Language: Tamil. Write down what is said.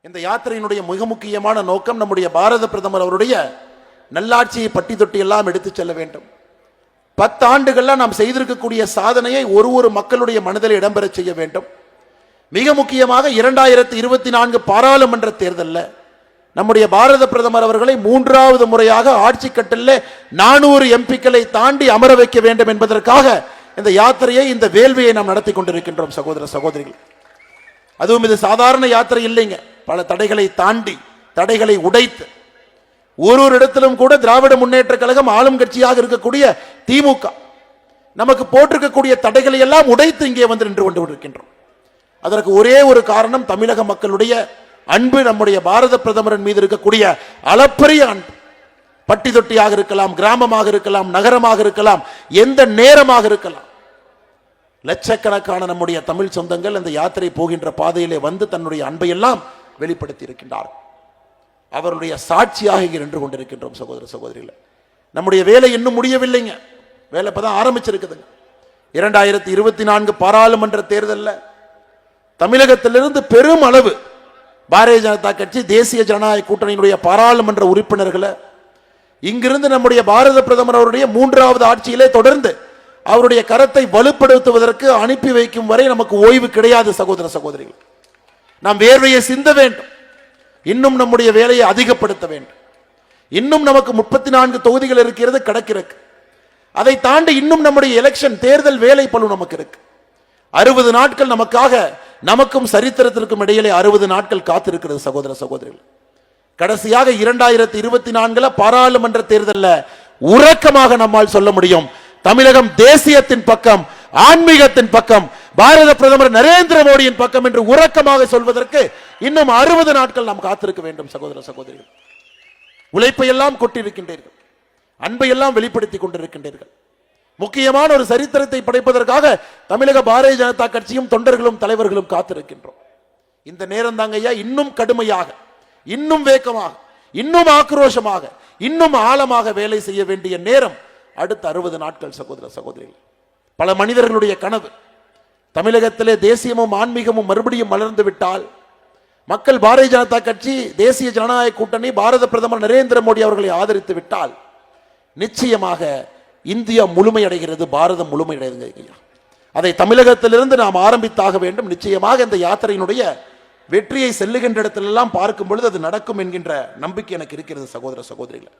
இந்த யாத்திரையினுடைய மிக முக்கியமான நோக்கம் நம்முடைய பாரத பிரதமர் அவருடைய நல்லாட்சியை பட்டி தொட்டி எல்லாம் எடுத்துச் செல்ல வேண்டும். 10 ஆண்டுகள்ல நாம் செய்திருக்கக்கூடிய சாதனையை ஒரு மக்களுடைய மனதில் இடம்பெற செய்ய வேண்டும். மிக முக்கியமாக 2024 பாராளுமன்ற தேர்தலில் நம்முடைய பாரத பிரதமர் அவர்களை 3வது முறையாக ஆட்சி கட்டலில் 400 எம்பிக்களை தாண்டி அமர வைக்க வேண்டும் என்பதற்காக இந்த யாத்திரையை, இந்த வேள்வியை நாம் நடத்தி கொண்டிருக்கின்றோம் சகோதர சகோதரிகள். அதுவும் இது சாதாரண யாத்திரை இல்லைங்க. பல தடைகளை தாண்டி, தடைகளை உடைத்து, ஒரு இடத்திலும் கூட திராவிட முன்னேற்ற கழகம் ஆளும் கட்சியாக இருக்கக்கூடிய திமுக நமக்கு போட்டிருக்கக்கூடிய தடைகளை எல்லாம் உடைத்து இங்கே வந்து நின்று கொண்டு இருக்கின்றோம். அதற்கு ஒரே ஒரு காரணம் தமிழக மக்களுடைய அன்பு, நம்முடைய பாரத பிரதமரின் மீது இருக்கக்கூடிய அளப்பரிய அன்பு. பட்டி தொட்டியாக இருக்கலாம், கிராமமாக இருக்கலாம், நகரமாக இருக்கலாம், எந்த நேரமாக இருக்கலாம், லட்சக்கணக்கான நம்முடைய தமிழ் சொந்தங்கள் அந்த யாத்திரை போகின்ற பாதையிலே வந்து தன்னுடைய அன்பை எல்லாம் வெளிப்படுத்தி இருக்கின்றார். அவருடைய சாட்சியாக இங்கே நின்று கொண்டிருக்கின்றோம் சகோதர சகோதரிகள். நம்முடைய வேலை இன்னும் முடியவில்லைங்க. வேலை இப்பதான் ஆரம்பிச்சிருக்குதுங்க. 2024 பாராளுமன்ற தேர்தலில் தமிழகத்திலிருந்து பெரும் அளவு பாரதிய ஜனதா கட்சி, தேசிய ஜனநாயக கூட்டணியினுடைய பாராளுமன்ற உறுப்பினர்களை இங்கிருந்து நம்முடைய பாரத பிரதமர் அவருடைய 3வது ஆட்சியிலே தொடர்ந்து அவருடைய கரத்தை வலுப்படுத்துவதற்கு அனுப்பி வைக்கும் வரை நமக்கு ஓய்வு கிடையாது சகோதர சகோதரிகள். நாம் வேர்வையை சிந்த வேண்டும். இன்னும் நம்முடைய வேலையை அதிகப்படுத்த வேண்டும். இன்னும் நமக்கு 34 தொகுதிகள் இருக்கிறது கிடக்கிறது. அதை தாண்டி இன்னும் நம்முடைய எலெக்ஷன் தேர்தல் வேலை பளு நமக்கு இருக்கு. 60 நாட்கள் நமக்காக, நமக்கும் சரித்திரத்திற்கும் இடையிலே 60 நாட்கள் காத்திருக்கிறது சகோதர சகோதரிகள். கடைசியாக 2024 பாராளுமன்ற தேர்தலில் உறக்கமாக நம்மால் சொல்ல முடியும், தமிழகம் தேசியத்தின் பக்கம், ஆன்மீகத்தின் பக்கம், பாரத பிரதமர் நரேந்திர மோடியின் பக்கம் என்று உறக்கமாக சொல்வதற்கு இன்னும் 60 நாட்கள் நாம் காத்திருக்க வேண்டும் சகோதர சகோதரிகள். உழைப்பை எல்லாம் கொட்டிருக்கின்றீர்கள், அன்பை எல்லாம் வெளிப்படுத்திக் கொண்டிருக்கின்றீர்கள். முக்கியமான ஒரு சரித்திரத்தை படைப்பதற்காக தமிழக பாரதிய ஜனதா கட்சியும் தொண்டர்களும் தலைவர்களும் காத்திருக்கின்றோம். இந்த நேரம் தாங்க ஐயா இன்னும் கடுமையாக, இன்னும் வேகமாக, இன்னும் ஆக்ரோஷமாக, இன்னும் ஆழமாக வேலை செய்ய வேண்டிய நேரம் அடுத்த 60 நாட்கள் சகோதர சகோதரிகள். பல மனிதர்களுடைய கனவு தமிழகத்திலே தேசியமும் ஆன்மீகமும் மறுபடியும் மலர்ந்து விட்டால், மக்கள் பாரதிய ஜனதா கட்சி, தேசிய ஜனநாயக கூட்டணி, பாரத பிரதமர் நரேந்திர மோடி அவர்களை ஆதரித்து விட்டால் நிச்சயமாக இந்தியா முழுமையடைகிறது, பாரதம் முழுமையடைகிறது. அதை தமிழகத்திலிருந்து நாம் ஆரம்பித்தாக வேண்டும். நிச்சயமாக இந்த யாத்திரையினுடைய வெற்றியை செல்லுகின்ற இடத்திலெல்லாம் பார்க்கும் பொழுது அது நடக்கும் என்கின்ற நம்பிக்கை எனக்கு இருக்கிறது சகோதர சகோதரிகள்.